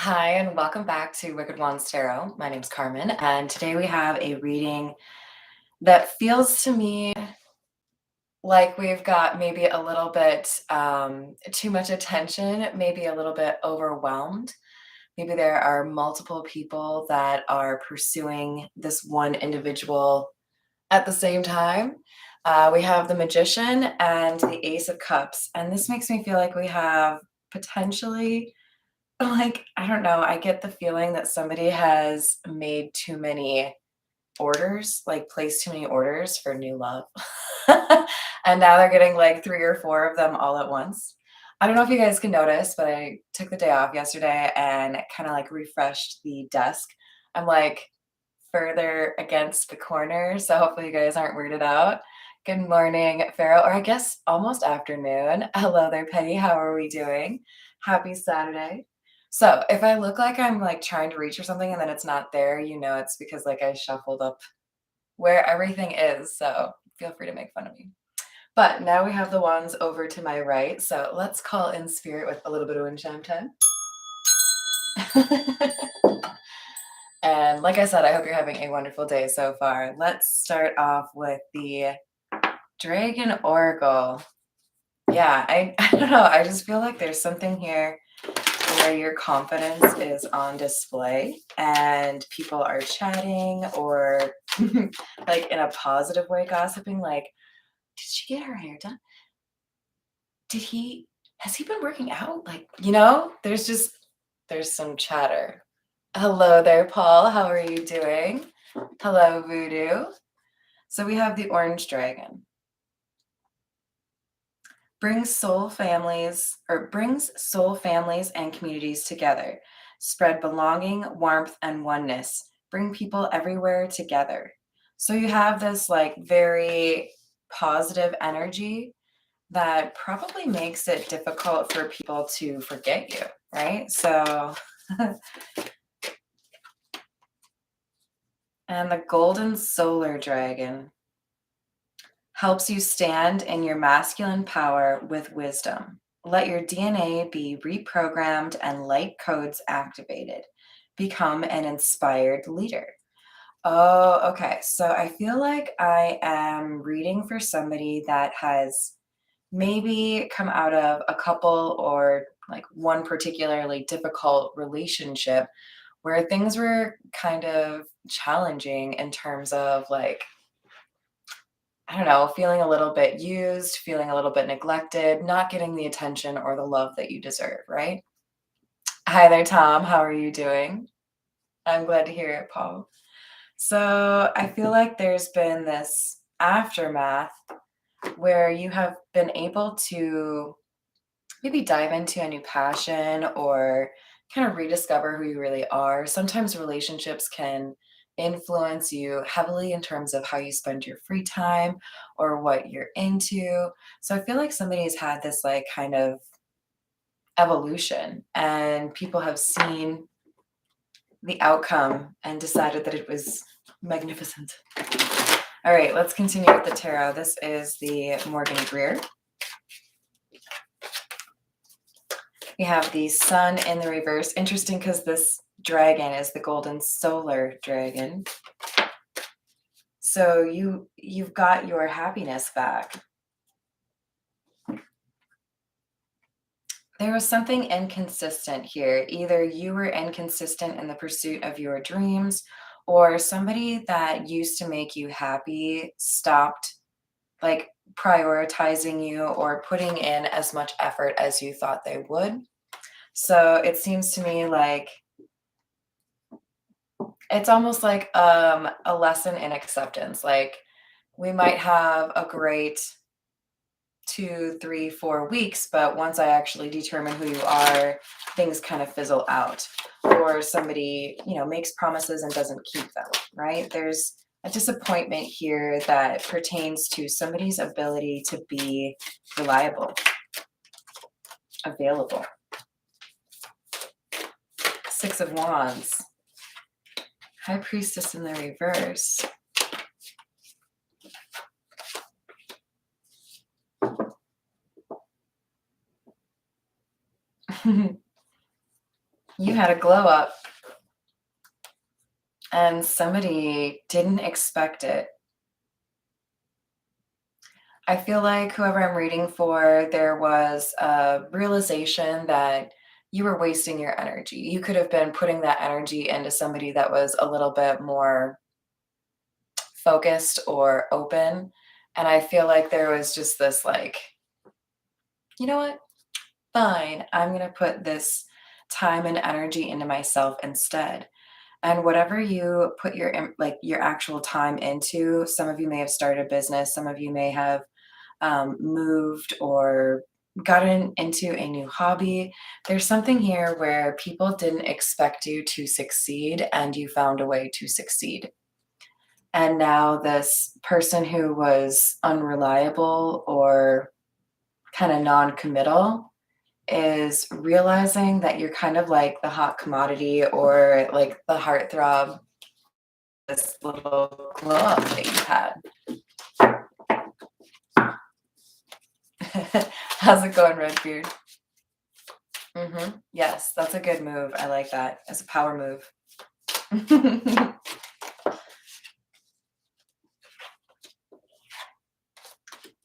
Hi, and welcome back to Wicked Wands Tarot. My name's Carmen, and today we have a reading that feels to me like we've got maybe a little bit too much attention, maybe a little bit overwhelmed. Maybe there are multiple people that are pursuing this one individual at the same time. We have the Magician and the Ace of Cups, and this makes me feel like we have potentially like, I don't know, I get the feeling that somebody has made too many orders, like placed too many orders for new love. And now they're getting like 3 or 4 of them all at once. I don't know if you guys can notice, but I took the day off yesterday and kind of like refreshed the desk. I'm like further against the corner, so hopefully you guys aren't weirded out. Good morning, Pharaoh, or I guess almost afternoon. Hello there, Penny. How are we doing? Happy Saturday. So if I look like I'm like trying to reach for something and then it's not there, you know it's because like I shuffled up where everything is. So feel free to make fun of me. But now we have the wands over to my right. So let's call in spirit with a little bit of wind chime time. And like I said, I hope you're having a wonderful day so far. Let's start off with the Dragon Oracle. Yeah, I don't know. I just feel like there's something here where your confidence is on display and people are chatting or like in a positive way gossiping, like, did she get her hair done? Has he been working out? Like, there's some chatter. Hello there, Paul. How are you doing? Hello, Voodoo. So we have the Orange Dragon. Brings soul families and communities together. Spread belonging, warmth, and oneness. Bring people everywhere together. So you have this like very positive energy that probably makes it difficult for people to forget you, right? So, and the Golden Solar Dragon helps you stand in your masculine power with wisdom. Let your DNA be reprogrammed and light codes activated. Become an inspired leader. Oh, okay. So I feel like I am reading for somebody that has maybe come out of a couple or like one particularly difficult relationship where things were kind of challenging in terms of like, I don't know, feeling a little bit used, feeling a little bit neglected, not getting the attention or the love that you deserve, right? Hi there, Tom. How are you doing? I'm glad to hear it, Paul. So I feel like there's been this aftermath where you have been able to maybe dive into a new passion or kind of rediscover who you really are. Sometimes relationships can influence you heavily in terms of how you spend your free time or what you're into. So I feel like somebody's had this like kind of evolution and people have seen the outcome and decided that it was magnificent. All right, let's continue with the tarot. This is the Morgan Greer. We have the Sun in the reverse. Interesting because this dragon is the Golden Solar Dragon. So you've got your happiness back. There was something inconsistent here. Either you were inconsistent in the pursuit of your dreams, or somebody that used to make you happy stopped like prioritizing you or putting in as much effort as you thought they would. So it seems to me like it's almost like a lesson in acceptance. Like we might have a great 2, 3, 4 weeks, but once I actually determine who you are, things kind of fizzle out. Or somebody, makes promises and doesn't keep them, right? There's a disappointment here that pertains to somebody's ability to be reliable, available. Six of Wands. High Priestess in the reverse. You you had a glow up and somebody didn't expect it. I feel like whoever I'm reading for, there was a realization that you were wasting your energy. You could have been putting that energy into somebody that was a little bit more focused or open. And I feel like there was just this like, you know what? Fine. I'm going to put this time and energy into myself instead. And whatever you put like your actual time into, some of you may have started a business, some of you may have moved or gotten into a new hobby. There's something here where people didn't expect you to succeed and you found a way to succeed. And now this person who was unreliable or kind of non-committal is realizing that you're kind of like the hot commodity or like the heartthrob, this little glow up that you had. How's it going, Redbeard? Yes, that's a good move. I like that. It's a power move.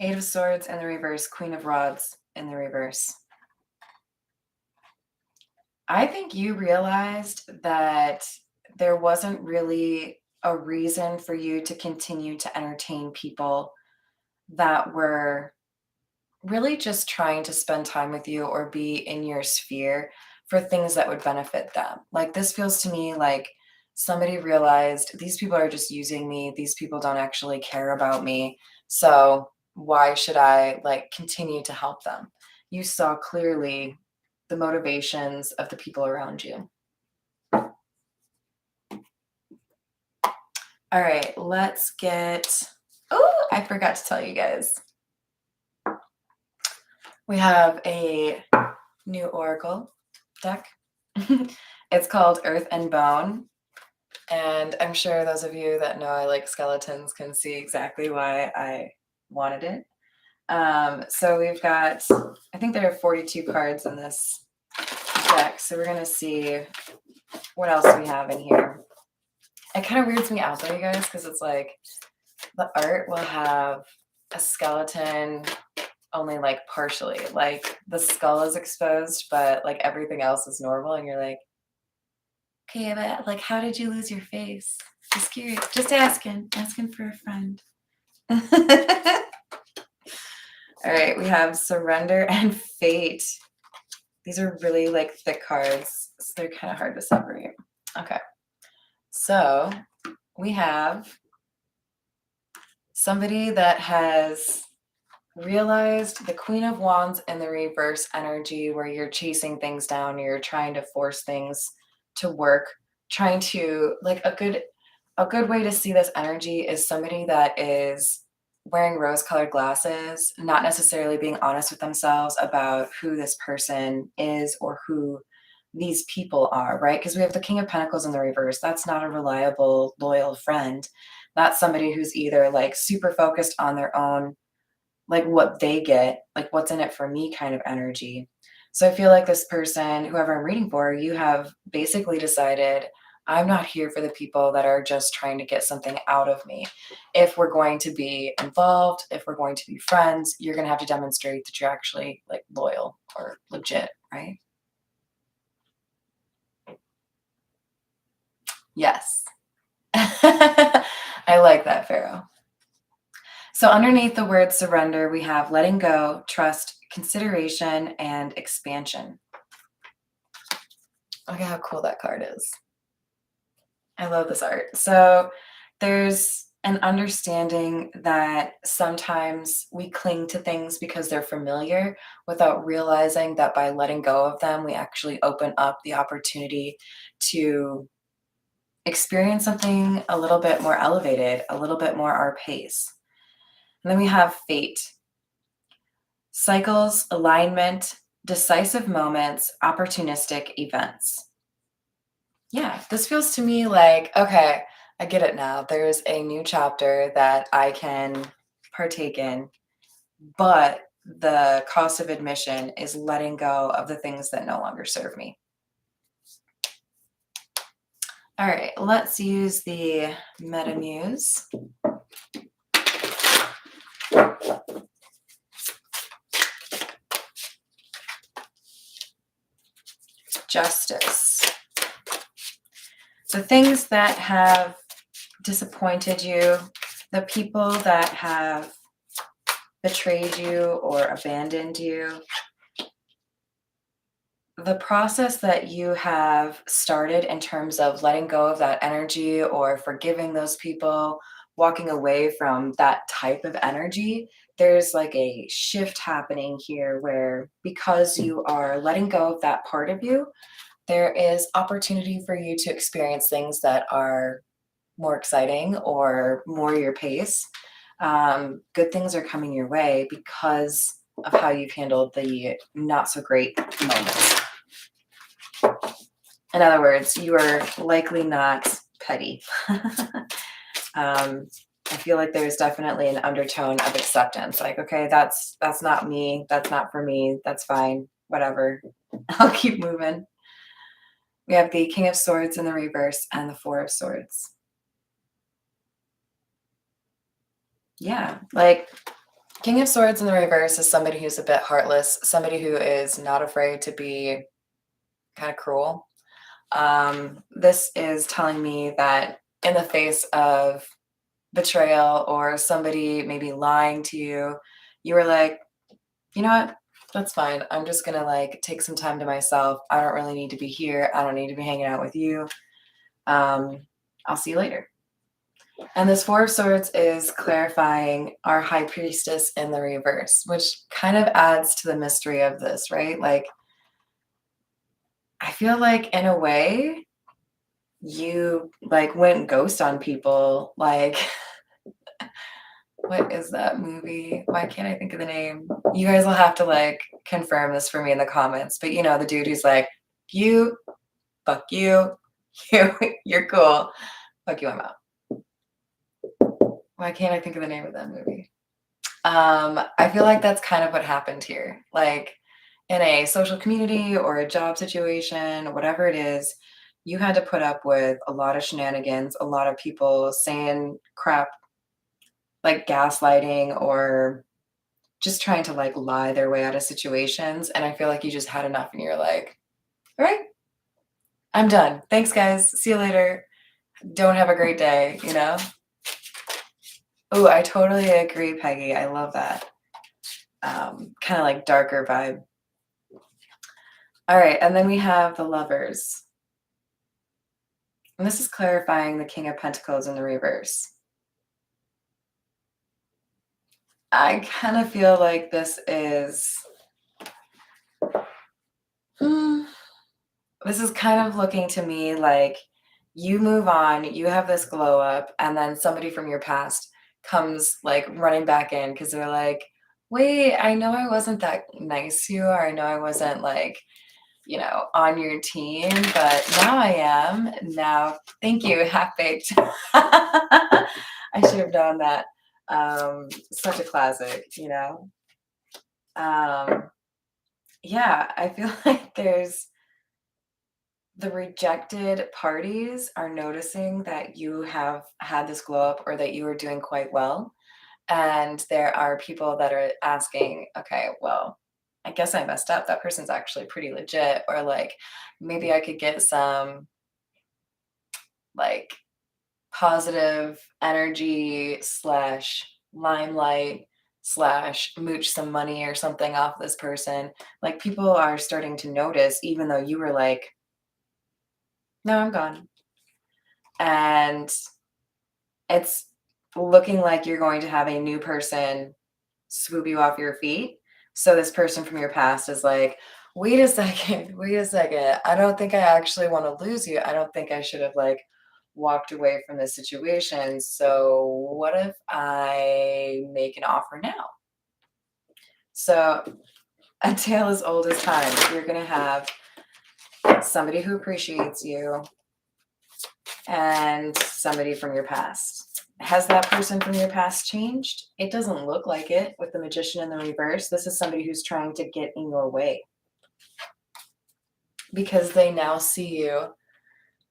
Eight of Swords in the reverse, Queen of Rods in the reverse. I think you realized that there wasn't really a reason for you to continue to entertain people that were really just trying to spend time with you or be in your sphere for things that would benefit them. Like this feels to me like somebody realized these people are just using me. These people don't actually care about me. So why should I like continue to help them? You saw clearly the motivations of the people around you. All right, let's get, oh, I forgot to tell you guys. We have a new oracle deck. It's called Earth and Bone. And I'm sure those of you that know I like skeletons can see exactly why I wanted it. So we've got, I think there are 42 cards in this deck. So we're going to see what else we have in here. It kind of weirds me out though, you guys, because it's like the art will have a skeleton only like partially, like the skull is exposed, but like everything else is normal. And you're like, okay, but like, how did you lose your face? Just curious, just asking for a friend. All right, we have Surrender and Fate. These are really like thick cards, so they're kind of hard to separate. Okay, so we have somebody that has realized the Queen of Wands in the reverse energy where you're chasing things down, you're trying to force things to work, trying to like a good way to see this energy is somebody that is wearing rose-colored glasses, not necessarily being honest with themselves about who this person is or who these people are, right? Because we have the King of Pentacles in the reverse. That's not a reliable, loyal friend. That's somebody who's either like super focused on their own, like what they get, like what's in it for me kind of energy. So I feel like this person, whoever I'm reading for, you have basically decided, I'm not here for the people that are just trying to get something out of me. If we're going to be involved, if we're going to be friends, you're going to have to demonstrate that you're actually like loyal or legit, right? Yes. I like that, Pharaoh. So underneath the word surrender, we have letting go, trust, consideration, and expansion. Look at how cool that card is. I love this art. So there's an understanding that sometimes we cling to things because they're familiar without realizing that by letting go of them, we actually open up the opportunity to experience something a little bit more elevated, a little bit more our pace. And then we have fate. Cycles, alignment, decisive moments, opportunistic events. Yeah, this feels to me like, okay, I get it now. There's a new chapter that I can partake in, but the cost of admission is letting go of the things that no longer serve me. All right, let's use the Meta Muse. Justice. The things that have disappointed you, the people that have betrayed you or abandoned you, the process that you have started in terms of letting go of that energy or forgiving those people, walking away from that type of energy, there's like a shift happening here where because you are letting go of that part of you, there is opportunity for you to experience things that are more exciting or more your pace. Good things are coming your way because of how you've handled the not so great moments. In other words, you are likely not petty. I feel like there's definitely an undertone of acceptance. Like, okay, that's not me. That's not for me. That's fine. Whatever. I'll keep moving. We have the King of Swords in the reverse and the Four of Swords. Yeah, like King of Swords in the reverse is somebody who's a bit heartless, somebody who is not afraid to be kind of cruel. This is telling me that in the face of betrayal or somebody maybe lying to you, you were like, you know what? That's fine. I'm just gonna like take some time to myself. I don't really need to be here. I don't need to be hanging out with you. I'll see you later. And this Four of Swords is clarifying our High Priestess in the reverse, which kind of adds to the mystery of this, right? Like, I feel like in a way, you like went ghost on people. Like, what is that movie? Why can't I think of the name? You guys will have to like confirm this for me in the comments. But you know, the dude who's like, you, fuck you, you're cool. Fuck you, I'm out. Why can't I think of the name of that movie? I feel like that's kind of what happened here. Like in a social community or a job situation, whatever it is, you had to put up with a lot of shenanigans, a lot of people saying crap like gaslighting or just trying to like lie their way out of situations. And I feel like you just had enough and you're like, all right, I'm done. Thanks, guys. See you later. Don't have a great day, you know? Oh, I totally agree, Peggy. I love that. Kind of like darker vibe. All right, and then we have the Lovers. And this is clarifying the King of Pentacles in the reverse. I kind of feel like this is... this is kind of looking to me like you move on, you have this glow up, and then somebody from your past comes like running back in because they're like, wait, I know I wasn't that nice to you, or I know I wasn't like, you know, on your team, but now I am. Now, thank you, half-baked. I should have known that. Such a classic, you know? Yeah, I feel like there's the rejected parties are noticing that you have had this glow up or that you are doing quite well. And there are people that are asking, okay, well, I guess I messed up. That person's actually pretty legit. Or like, maybe I could get some like positive energy slash limelight slash mooch some money or something off this person. Like people are starting to notice, even though you were like, no, I'm gone. And it's looking like you're going to have a new person swoop you off your feet. So this person from your past is like, wait a second, wait a second. I don't think I actually want to lose you. I don't think I should have like walked away from this situation. So what if I make an offer now? So a tale as old as time. You're going to have somebody who appreciates you and somebody from your past. Has that person from your past changed? It doesn't look like it with the Magician in the reverse. This is somebody who's trying to get in your way because they now see you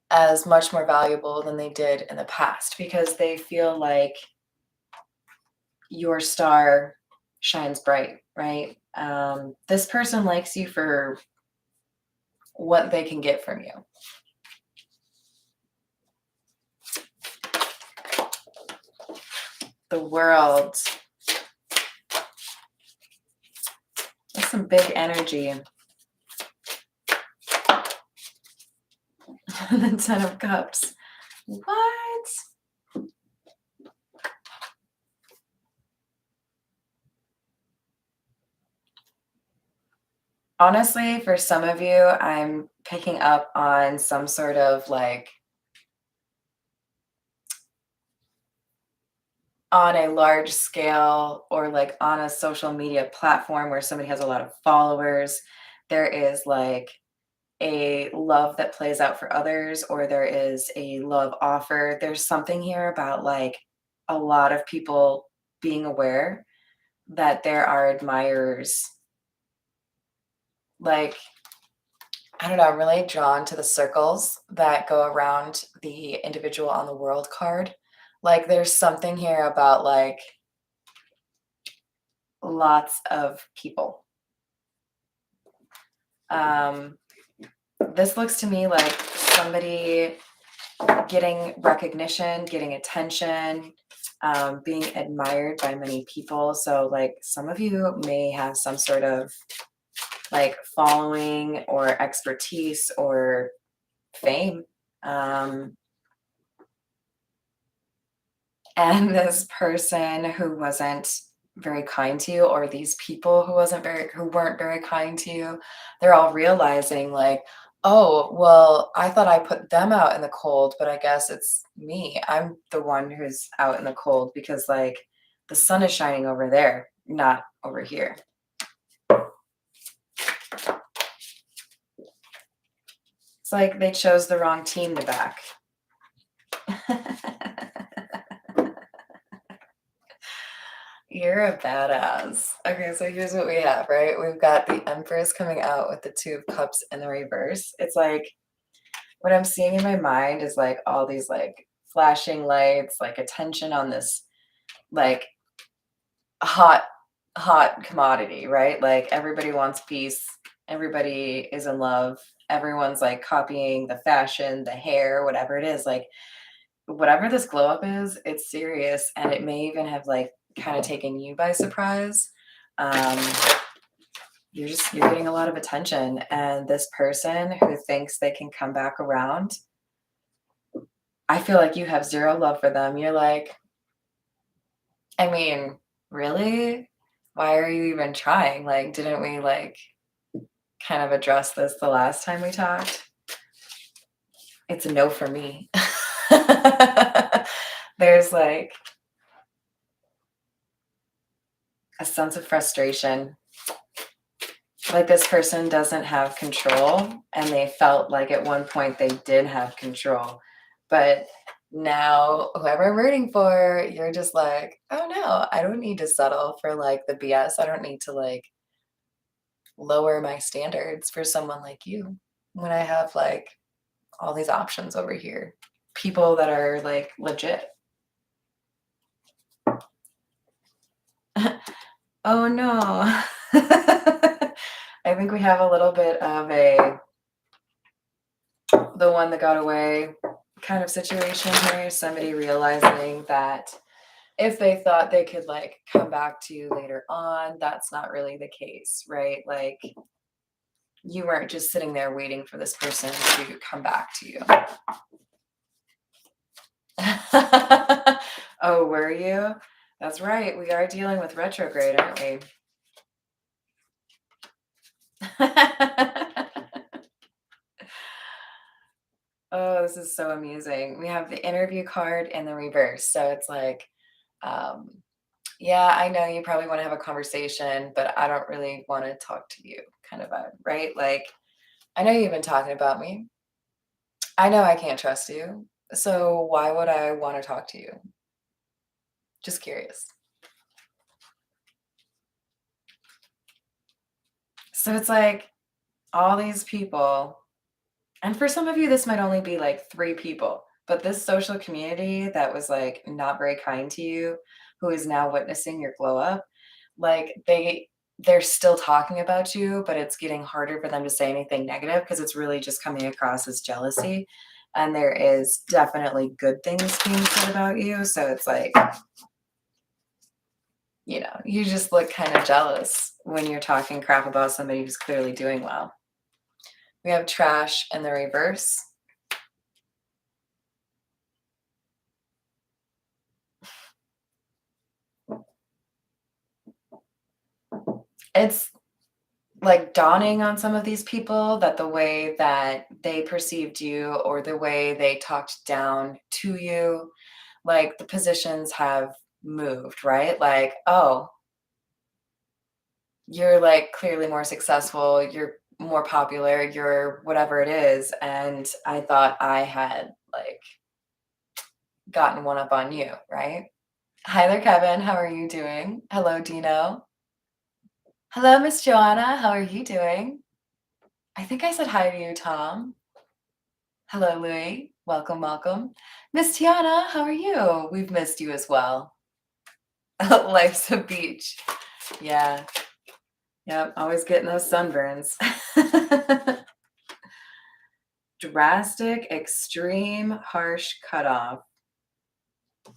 as much more valuable than they did in the past because they feel like your star shines bright, right? This person likes you for what they can get from you. The World. That's some big energy. The Ten of Cups. What? Honestly, for some of you, I'm picking up on some sort of like on a large scale or like on a social media platform where somebody has a lot of followers, there is like a love that plays out for others, or there is a love offer. There's something here about like a lot of people being aware that there are admirers. Like, I don't know, I'm really drawn to the circles that go around the individual on the world card. Like, there's something here about like lots of people. This looks to me like somebody getting recognition, getting attention, being admired by many people. So, like, some of you may have some sort of like following or expertise or fame. And this person who wasn't very kind to you, or these people who weren't very kind to you, they're all realizing like, oh, well, I thought I put them out in the cold, but I guess it's me. I'm the one who's out in the cold because like the sun is shining over there, not over here. It's like they chose the wrong team to back. You're a badass. Okay, so here's what we have, right? We've got the Empress coming out with the Two of Cups in the reverse. It's like what I'm seeing in my mind is like all these like flashing lights, like attention on this like hot, hot commodity, right? Like everybody wants peace, everybody is in love, everyone's like copying the fashion, the hair, whatever it is. Like whatever this glow up is, it's serious, and it may even have like kind of taken you by surprise. Um, you're getting a lot of attention, and this person who thinks they can come back around, I feel like you have zero love for them. You're like, I mean, really? Why are you even trying? Like, didn't we like kind of address this the last time we talked? It's a no for me. There's like a sense of frustration. Like this person doesn't have control, and they felt like at one point they did have control. But now, whoever I'm rooting for, you're just like, oh no, I don't need to settle for like the BS. I don't need to like lower my standards for someone like you when I have like all these options over here. People that are like legit. Oh no. I think we have a little bit of a the one that got away kind of situation here. Somebody realizing that if they thought they could like come back to you later on, that's not really the case, right? Like you weren't just sitting there waiting for this person to come back to you. Oh, were you? That's right. We are dealing with retrograde, aren't we? Oh, this is so amusing. We have the interview card in the reverse. So it's like, um, yeah, I know you probably want to have a conversation, but I don't really want to talk to you kind of vibe, right? Like, I know you've been talking about me. I know I can't trust you. So why would I want to talk to you? Just curious. So it's like all these people And for some of you, this might only be like 3 people, but this social community that was like not very kind to you, who is now witnessing your glow up, like they're still talking about you, but it's getting harder for them to say anything negative because it's really just coming across as jealousy. And there is definitely good things being said about you. So it's like, you just look kind of jealous when you're talking crap about somebody who's clearly doing well. We have trash in the reverse. It's like dawning on some of these people that the way that they perceived you or the way they talked down to you, like the positions have moved, right? Like, oh, you're like clearly more successful, you're more popular, you're whatever it is. And I thought I had like gotten one up on you, right? Hi there, Kevin. How are you doing? Hello, Dino. Hello, Miss Joanna. How are you doing? I think I said hi to you, Tom. Hello, Louie. Welcome, welcome. Miss Tiana, how are you? We've missed you as well. Life's a beach. Yeah. Yep. Always getting those sunburns. Drastic, extreme, harsh cutoff.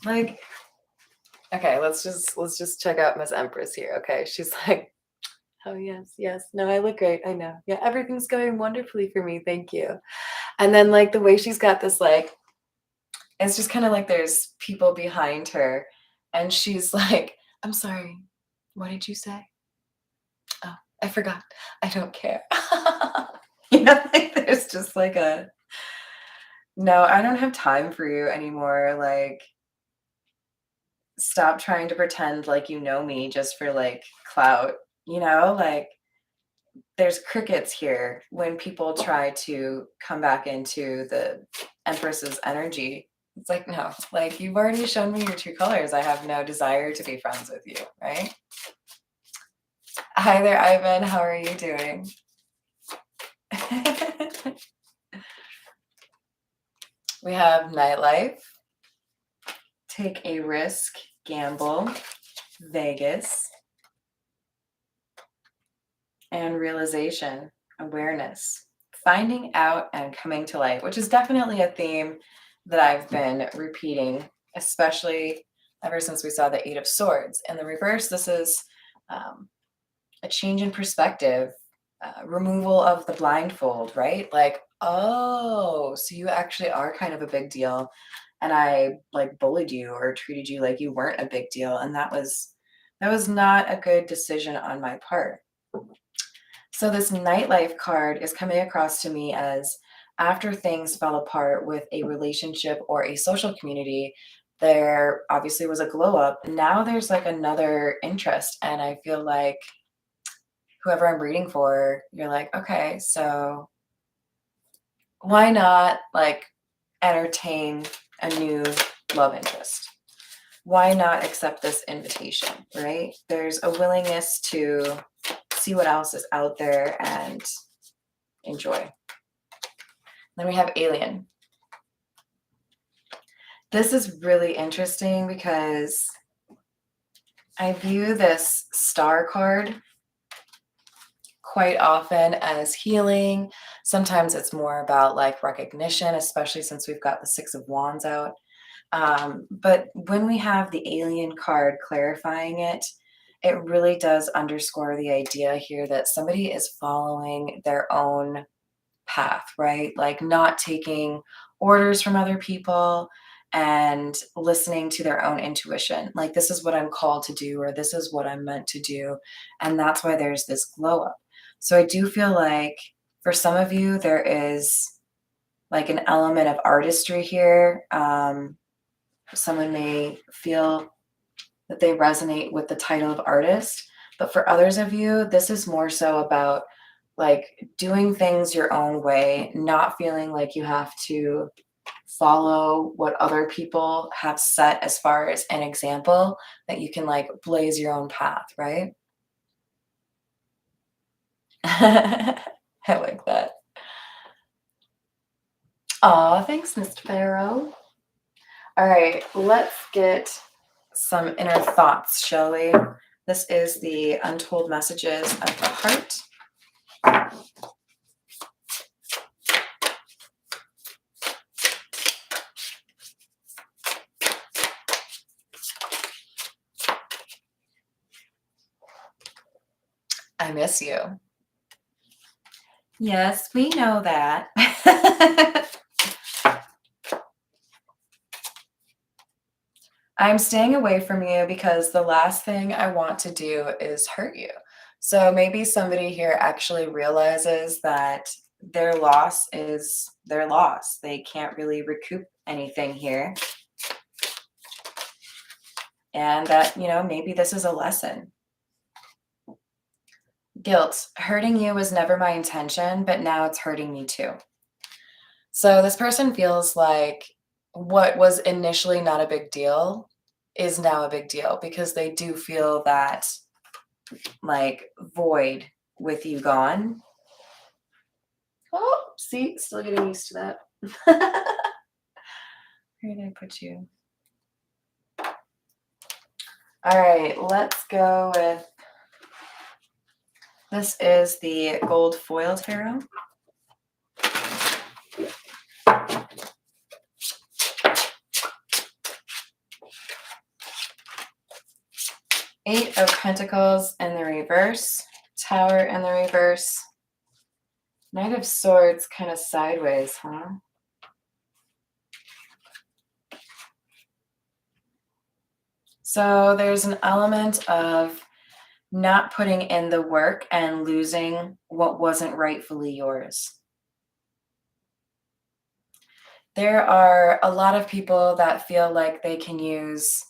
Like, okay, let's just check out Miss Empress here. Okay. She's like, oh yes, yes. No, I look great. I know. Yeah, everything's going wonderfully for me. Thank you. And then like the way she's got this like, it's just kind of like there's people behind her and she's like, I'm sorry, what did you say? Oh, I forgot. I don't care. Like there's just like no, I don't have time for you anymore. Like, stop trying to pretend like you know me just for like clout, like there's crickets here when people try to come back into the Empress's energy. It's like, no, like you've already shown me your true colors. I have no desire to be friends with you, right? Hi there, Ivan. How are you doing? We have nightlife, take a risk, gamble, Vegas, and realization, awareness, finding out and coming to light, which is definitely a theme that I've been repeating, especially ever since we saw the Eight of Swords. In the reverse, this is a change in perspective, removal of the blindfold, right? Like, oh, so you actually are kind of a big deal. And I like bullied you or treated you like you weren't a big deal. And that was not a good decision on my part. So this nightlife card is coming across to me as after things fell apart with a relationship or a social community, there obviously was a glow up. Now there's like another interest. And I feel like whoever I'm reading for, you're like, okay, so why not like entertain a new love interest? Why not accept this invitation, right? There's a willingness to see what else is out there and enjoy. Then we have alien. This is really interesting because I view this star card quite often as healing. Sometimes it's more about like recognition, especially since we've got the Six of Wands out. But when we have the alien card clarifying it, it really does underscore the idea here that somebody is following their own path, right? Like not taking orders from other people and listening to their own intuition. Like, this is what I'm called to do, or this is what I'm meant to do. And that's why there's this glow up. So I do feel like for some of you, there is like an element of artistry here. Someone may feel that they resonate with the title of artist, but for others of you, this is more so about like doing things your own way, not feeling like you have to follow what other people have set as far as an example, that you can like blaze your own path, right? I like that. Aw, thanks, Mr. Pharaoh. All right, let's get some inner thoughts, shall we? This is the Untold Messages of the Heart. I miss you. Yes, we know that. I'm staying away from you because the last thing I want to do is hurt you. So maybe somebody here actually realizes that their loss is their loss. They can't really recoup anything here. And that, maybe this is a lesson. Guilt. Hurting you was never my intention, but now it's hurting me too. So this person feels like what was initially not a big deal is now a big deal because they do feel that like void with you gone. Oh, see, still getting used to that. Where did I put you? All right, let's go with, this is the Gold Foil Tarot. Eight of Pentacles in the reverse, Tower in the reverse, Knight of Swords kind of sideways, huh? So there's an element of not putting in the work and losing what wasn't rightfully yours. There are a lot of people that feel like they can use,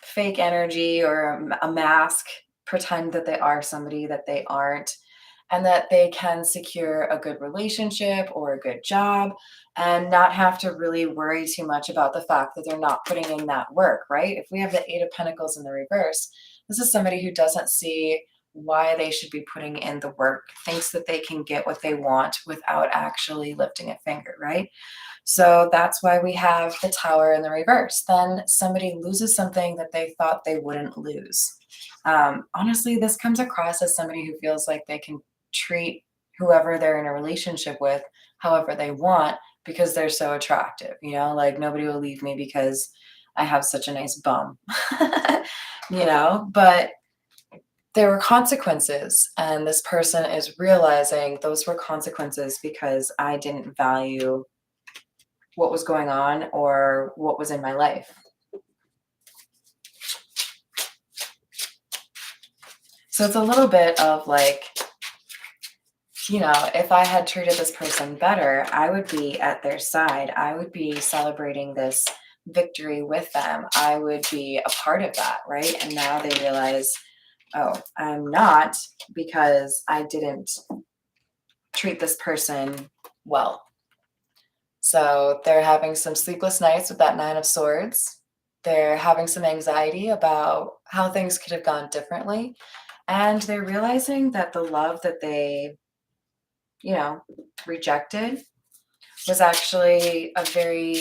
fake energy or a mask, pretend that they are somebody that they aren't, and that they can secure a good relationship or a good job and not have to really worry too much about the fact that they're not putting in that work, right? If we have the Eight of Pentacles in the reverse, this is somebody who doesn't see why they should be putting in the work, thinks that they can get what they want without actually lifting a finger, right? So that's why we have the Tower in the reverse. Then somebody loses something that they thought they wouldn't lose. Honestly, this comes across as somebody who feels like they can treat whoever they're in a relationship with however they want because they're so attractive, like nobody will leave me because I have such a nice bum, but there were consequences, and this person is realizing those were consequences because I didn't value what was going on or what was in my life. So it's a little bit of like, if I had treated this person better, I would be at their side. I would be celebrating this victory with them. I would be a part of that, right? And now they realize, oh, I'm not because I didn't treat this person well. So they're having some sleepless nights with that Nine of Swords. They're having some anxiety about how things could have gone differently. And they're realizing that the love that they, rejected was actually a very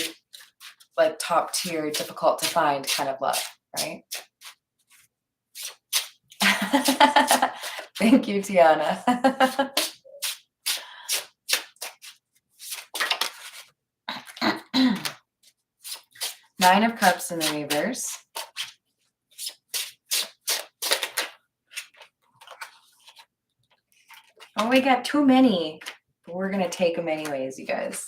like top tier, difficult to find kind of love, right? Thank you, Tiana. Nine of Cups in the reverse. Oh, we got too many. But we're going to take them anyways, you guys.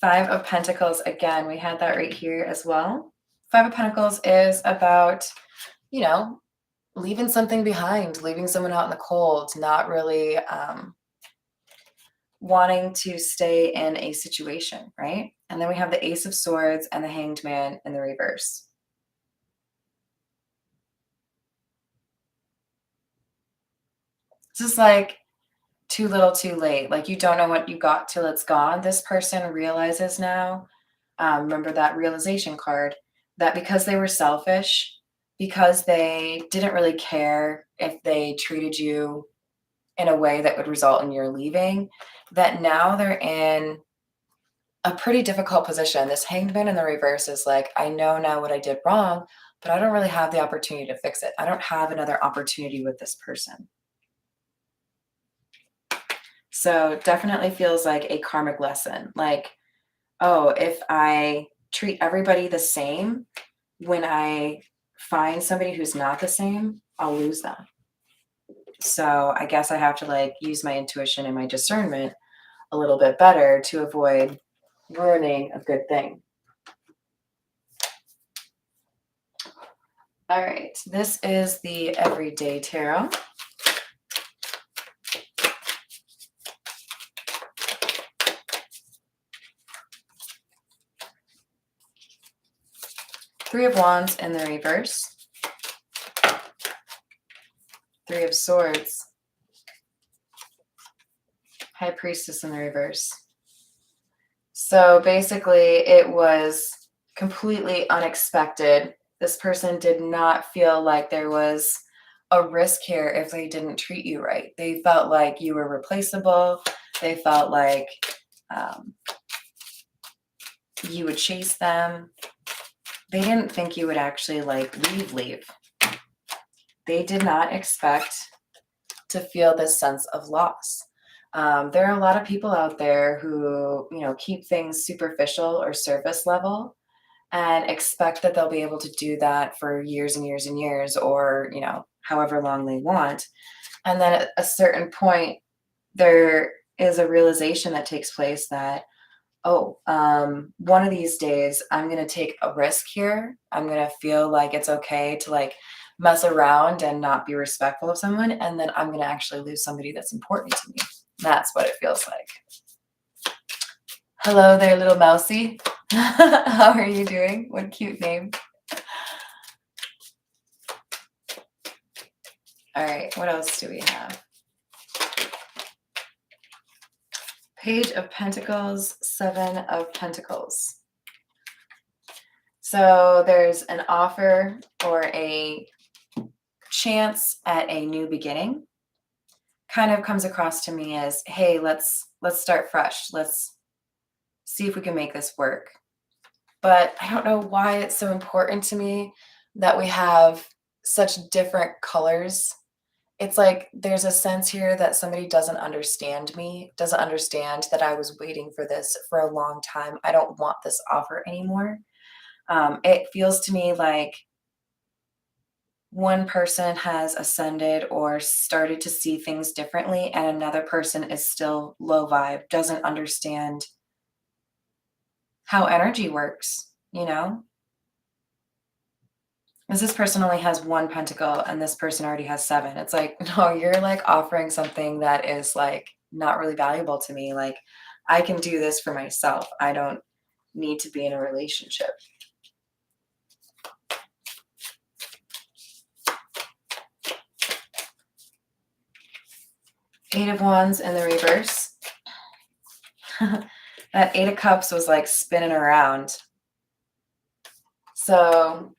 Five of Pentacles. Again, we had that right here as well. Five of Pentacles is about, leaving something behind, leaving someone out in the cold, not really wanting to stay in a situation, right? And then we have the Ace of Swords and the Hanged Man in the reverse. This is like too little too late. Like you don't know what you got till it's gone. This person realizes now, remember that realization card, that because they were selfish, because they didn't really care if they treated you in a way that would result in your leaving, that now they're in a pretty difficult position. This Hanged Man in the reverse is like, I know now what I did wrong, but I don't really have the opportunity to fix it. I don't have another opportunity with this person. So definitely feels like a karmic lesson. Like, oh, if I treat everybody the same, when I find somebody who's not the same, I'll lose them. So I guess I have to like use my intuition and my discernment a little bit better to avoid ruining a good thing. All right, this is the Everyday Tarot. Three of Wands in the reverse. Three of Swords. High Priestess in the reverse. So basically it was completely unexpected. This person did not feel like there was a risk here if they didn't treat you right. They felt like you were replaceable. They felt like you would chase them. They didn't think you would actually like leave. They did not expect to feel this sense of loss. There are a lot of people out there who, keep things superficial or surface level and expect that they'll be able to do that for years and years and years, or, however long they want. And then at a certain point, there is a realization that takes place that, one of these days I'm going to take a risk here. I'm going to feel like it's okay to like mess around and not be respectful of someone. And then I'm going to actually lose somebody that's important to me. That's what it feels like. Hello there, little mousy. How are you doing? What a cute name. All right, what else do we have? Page of Pentacles, Seven of Pentacles. So there's an offer or a chance at a new beginning. Kind of comes across to me as, hey, let's start fresh. Let's see if we can make this work. But I don't know why it's so important to me that we have such different colors. It's like there's a sense here that somebody doesn't understand me, doesn't understand that I was waiting for this for a long time. I don't want this offer anymore. It feels to me like one person has ascended or started to see things differently, and another person is still low vibe, doesn't understand how energy works, Because this person only has one pentacle and this person already has seven. It's like, no, you're like offering something that is like not really valuable to me. Like, I can do this for myself. I don't need to be in a relationship. Eight of Wands in the reverse. That Eight of Cups was like spinning around. So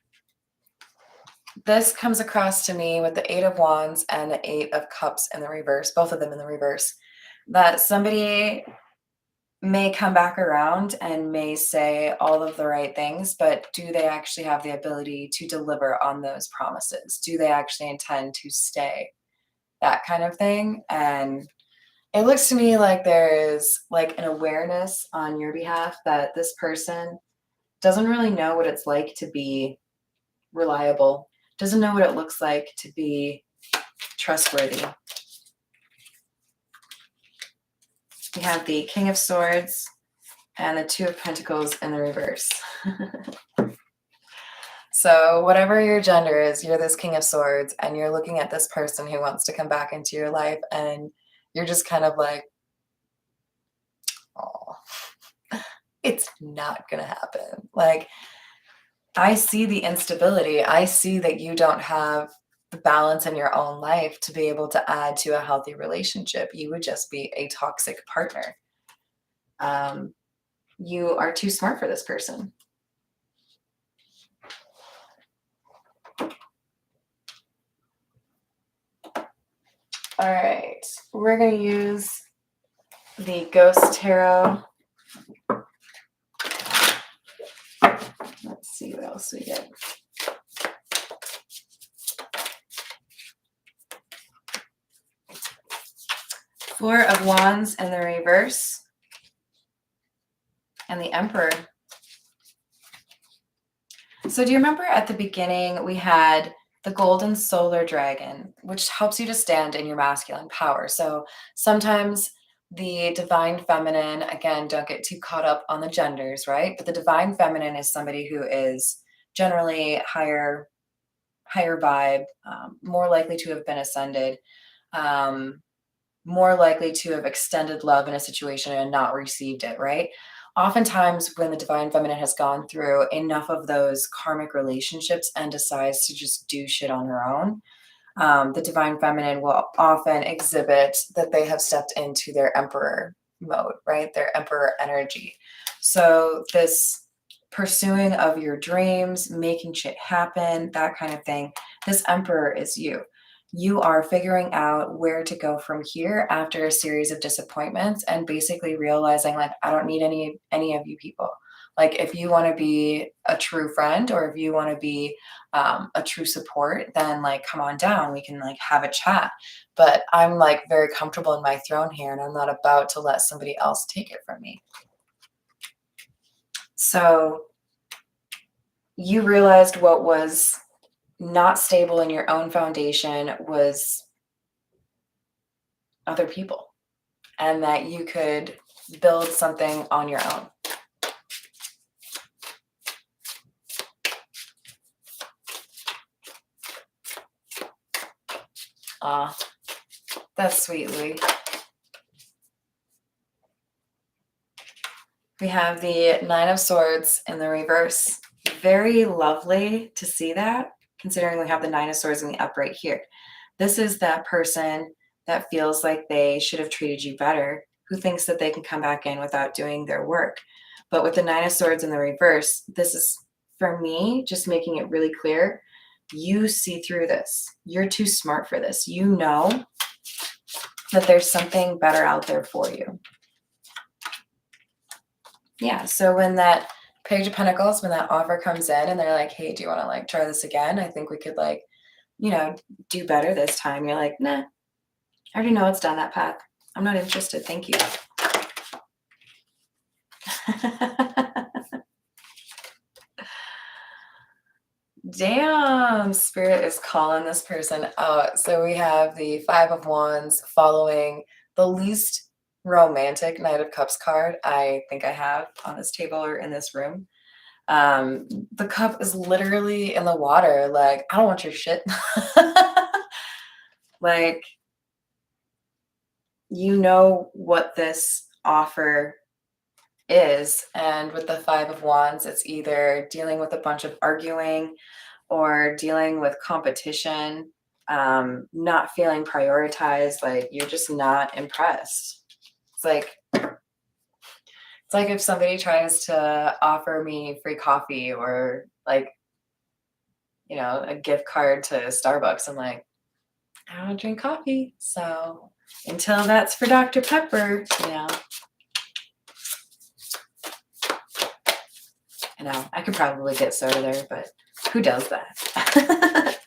this comes across to me with the Eight of Wands and the Eight of Cups in the reverse, both of them in the reverse, that somebody may come back around and may say all of the right things, but do they actually have the ability to deliver on those promises? Do they actually intend to stay? That kind of thing. And it looks to me like there is like an awareness on your behalf that this person doesn't really know what it's like to be reliable, doesn't know what it looks like to be trustworthy. We have the King of Swords and the Two of Pentacles in the reverse. So whatever your gender is, you're this King of Swords and you're looking at this person who wants to come back into your life, and you're just kind of like, oh, it's not going to happen. Like, I see the instability. I see that you don't have the balance in your own life to be able to add to a healthy relationship. You would just be a toxic partner. You are too smart for this person. All right, we're going to use the Ghost Tarot. Let's see what else we get. Four of Wands in the reverse. And the Emperor. So do you remember at the beginning we had the golden solar dragon, which helps you to stand in your masculine power. So sometimes the divine feminine, again, don't get too caught up on the genders, right? But the divine feminine is somebody who is generally higher vibe, more likely to have been ascended, more likely to have extended love in a situation and not received it, right? Oftentimes, when the divine feminine has gone through enough of those karmic relationships and decides to just do shit on her own, the divine feminine will often exhibit that they have stepped into their emperor mode, right? Their emperor energy. So this pursuing of your dreams, making shit happen, that kind of thing, this emperor is you. You are figuring out where to go from here after a series of disappointments and basically realizing, like, I don't need any of you people. Like, if you want to be a true friend or if you want to be a true support, then like come on down, we can like have a chat. But I'm like very comfortable in my throne here and I'm not about to let somebody else take it from me. So you realized what was not stable in your own foundation was other people, and that you could build something on your own. That's sweet, Louis. We have the Nine of Swords in the reverse. Very lovely to see that, considering we have the Nine of Swords in the upright here. This is that person that feels like they should have treated you better, who thinks that they can come back in without doing their work. But with the Nine of Swords in the reverse, this is, for me, just making it really clear, you see through this. You're too smart for this. You know that there's something better out there for you. Yeah, so when that Page of Pentacles, when that offer comes in and they're like, hey, do you want to like try this again? I think we could like, you know, do better this time. You're like, nah, I already know it's down that path. I'm not interested. Thank you. Damn, Spirit is calling this person out. So we have the Five of Wands following the least romantic Knight of Cups card I think I have on this table or in this room. The cup is literally in the water. Like, I don't want your shit. Like, you know what this offer is. And with the Five of Wands, it's either dealing with a bunch of arguing or dealing with competition, not feeling prioritized. Like, you're just not impressed. It's like if somebody tries to offer me free coffee or like, you know, a gift card to Starbucks. I'm like, I don't drink coffee. So until that's for Dr. Pepper, you know. I know, I could probably get soda there, but who does that?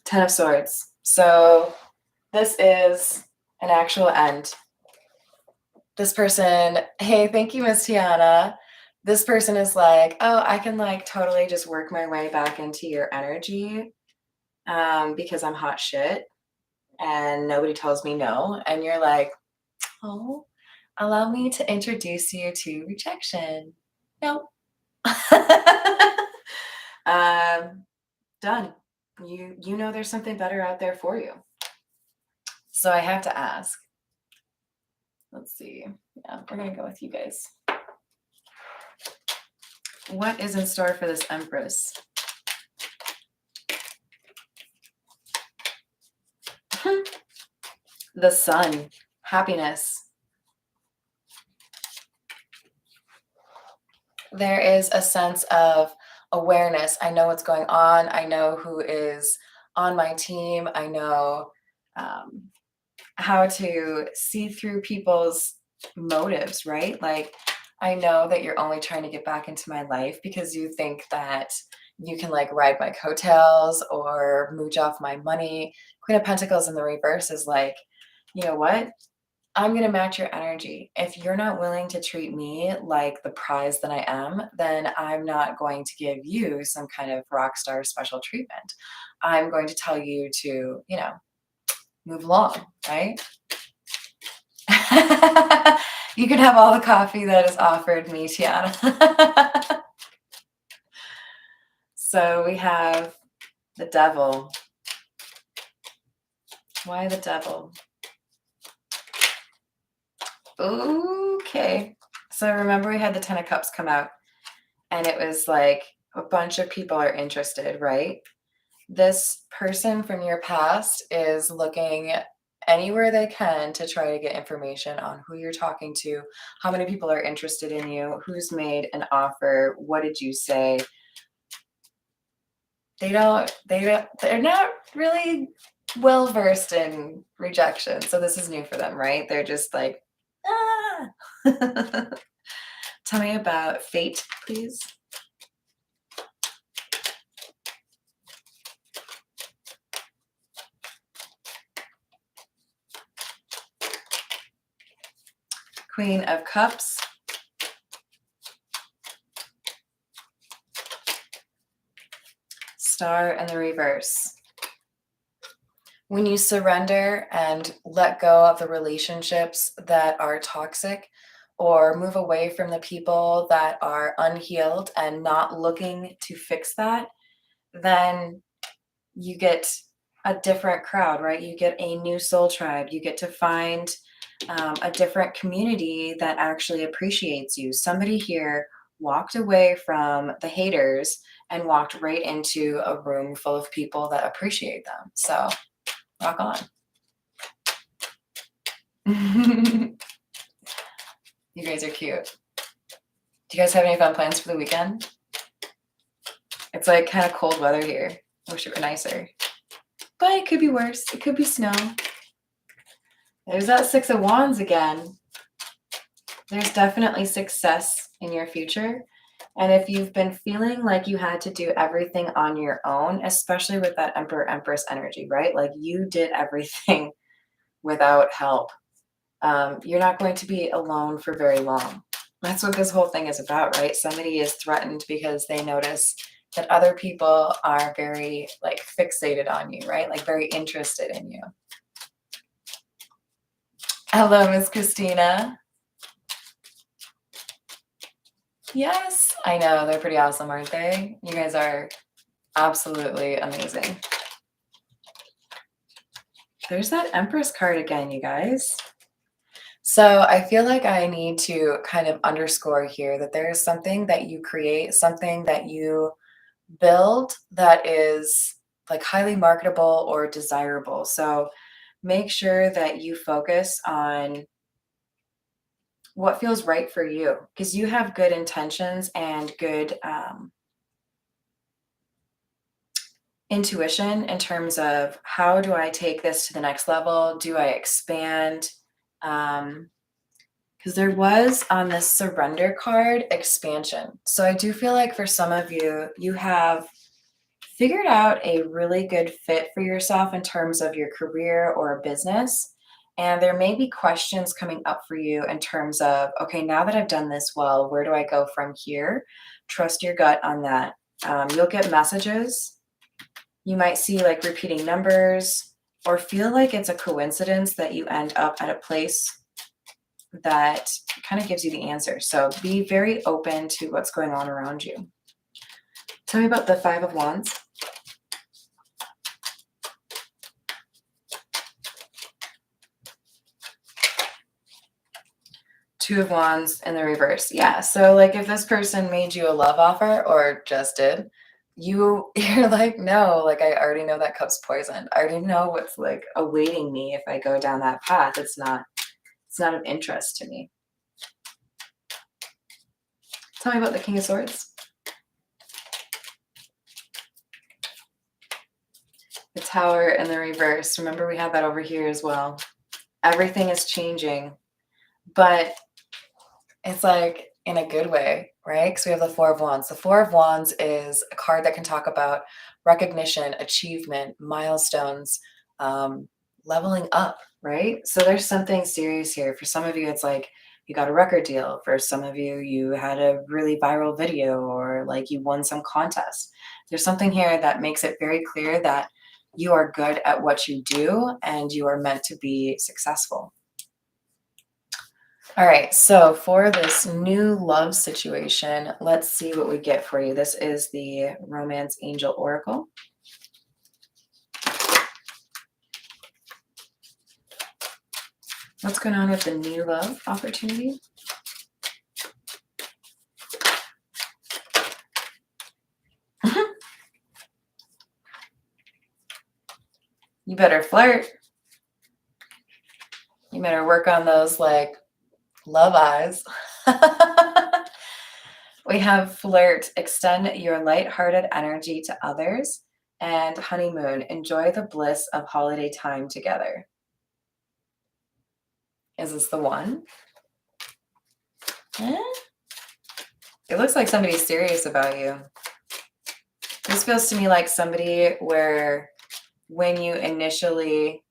Ten of Swords. So this is an actual end. This person, hey, thank you, Miss Tiana. This person is like, oh, I can like totally just work my way back into your energy because I'm hot shit and nobody tells me no. And you're like, oh, allow me to introduce you to rejection. Nope. Done. You know there's something better out there for you. So I have to ask. Let's see. Yeah, we're going to go with you guys. What is in store for this Empress? The Sun. Happiness. There is a sense of awareness. I know what's going on. I know who is on my team. I know how to see through people's motives, right? Like, I know that you're only trying to get back into my life because you think that you can like ride my coattails or mooch off my money. Queen of Pentacles in the reverse is like, you know what? I'm going to match your energy. If you're not willing to treat me like the prize that I am, then I'm not going to give you some kind of rock star special treatment. I'm going to tell you to, move along, right? You can have all the coffee that is offered me, Tiana. So we have the devil. Why the devil? Okay. So remember we had the Ten of Cups come out and it was like a bunch of people are interested, right? This person from your past is looking anywhere they can to try to get information on who you're talking to, how many people are interested in you, who's made an offer, what did you say? They're not really well versed in rejection. So this is new for them, right? They're just like, ah. Tell me about fate, please. Queen of Cups. Star in the reverse. When you surrender and let go of the relationships that are toxic or move away from the people that are unhealed and not looking to fix that, then you get a different crowd, right? You get a new soul tribe. You get to find a different community that actually appreciates you. Somebody here walked away from the haters and walked right into a room full of people that appreciate them. So rock on. You guys are cute. Do you guys have any fun plans for the weekend? It's like kind of cold weather here. I wish it were nicer. But it could be worse. It could be snow. There's that Six of Wands again. There's definitely success in your future. And if you've been feeling like you had to do everything on your own, especially with that Emperor Empress energy, right? Like you did everything without help. You're not going to be alone for very long. That's what this whole thing is about, right? Somebody is threatened because they notice that other people are very like fixated on you, right? Like very interested in you. Hello, Miss Christina. Yes, I know. They're pretty awesome, aren't they? You guys are absolutely amazing. There's that Empress card again, you guys. So I feel like I need to kind of underscore here that there is something that you create, something that you build that is like highly marketable or desirable. So make sure that you focus on what feels right for you because you have good intentions and good intuition in terms of how do I take this to the next level? Do I expand? Because there was on this surrender card expansion. So I do feel like for some of you, you have figured out a really good fit for yourself in terms of your career or business. And there may be questions coming up for you in terms of, okay, now that I've done this well, where do I go from here? Trust your gut on that. You'll get messages. You might see like repeating numbers or feel like it's a coincidence that you end up at a place that kind of gives you the answer. So be very open to what's going on around you. Tell me about the Five of Wands. Two of Wands in the reverse. Yeah. So like if this person made you a love offer or just did, you're like, no, like I already know that cup's poisoned. I already know what's like awaiting me if I go down that path. It's not of interest to me. Tell me about the King of Swords. The Tower in the reverse. Remember we have that over here as well. everything is changing, but it's like in a good way, right? Because we have the Four of Wands. The Four of Wands is a card that can talk about recognition, achievement, milestones, um, leveling up, right? So there's something serious here. For some of you, it's like you got a record deal. For some of you, you had a really viral video or like you won some contest. There's something here that makes it very clear that you are good at what you do and you are meant to be successful. All right, so for this new love situation, let's see what we get for you. This is the Romance Angel Oracle. What's going on with the new love opportunity? You better flirt. You better work on those like love eyes. We have flirt, extend your lighthearted energy to others, and honeymoon, enjoy the bliss of holiday time together. Is this the one? Eh? It looks like somebody's serious about you. This feels to me like somebody where when you initially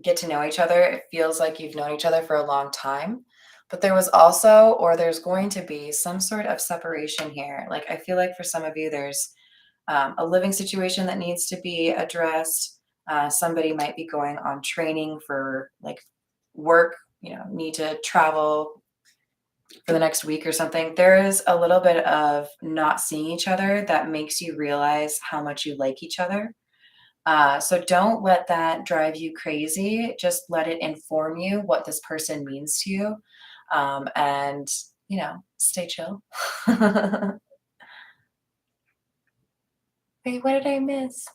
get to know each other, it feels like you've known each other for a long time. But there was also, or there's going to be some sort of separation here. Like I feel like for some of you, there's a living situation that needs to be addressed. Somebody might be going on training for like work, need to travel for the next week or something. There is a little bit of not seeing each other that makes you realize how much you like each other. So don't let that drive you crazy. Just let it inform you what this person means to you. And, stay chill. Wait, what did I miss?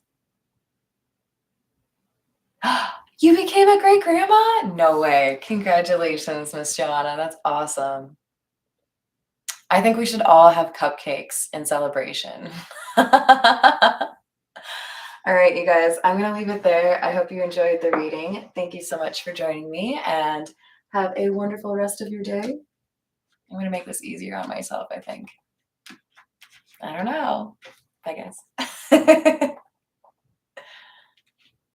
You became a great grandma? No way. Congratulations, Miss Joanna. That's awesome. I think we should all have cupcakes in celebration. All right, you guys, I'm going to leave it there. I hope you enjoyed the reading. Thank you so much for joining me and have a wonderful rest of your day. I'm going to make this easier on myself, I think. I don't know. I guess.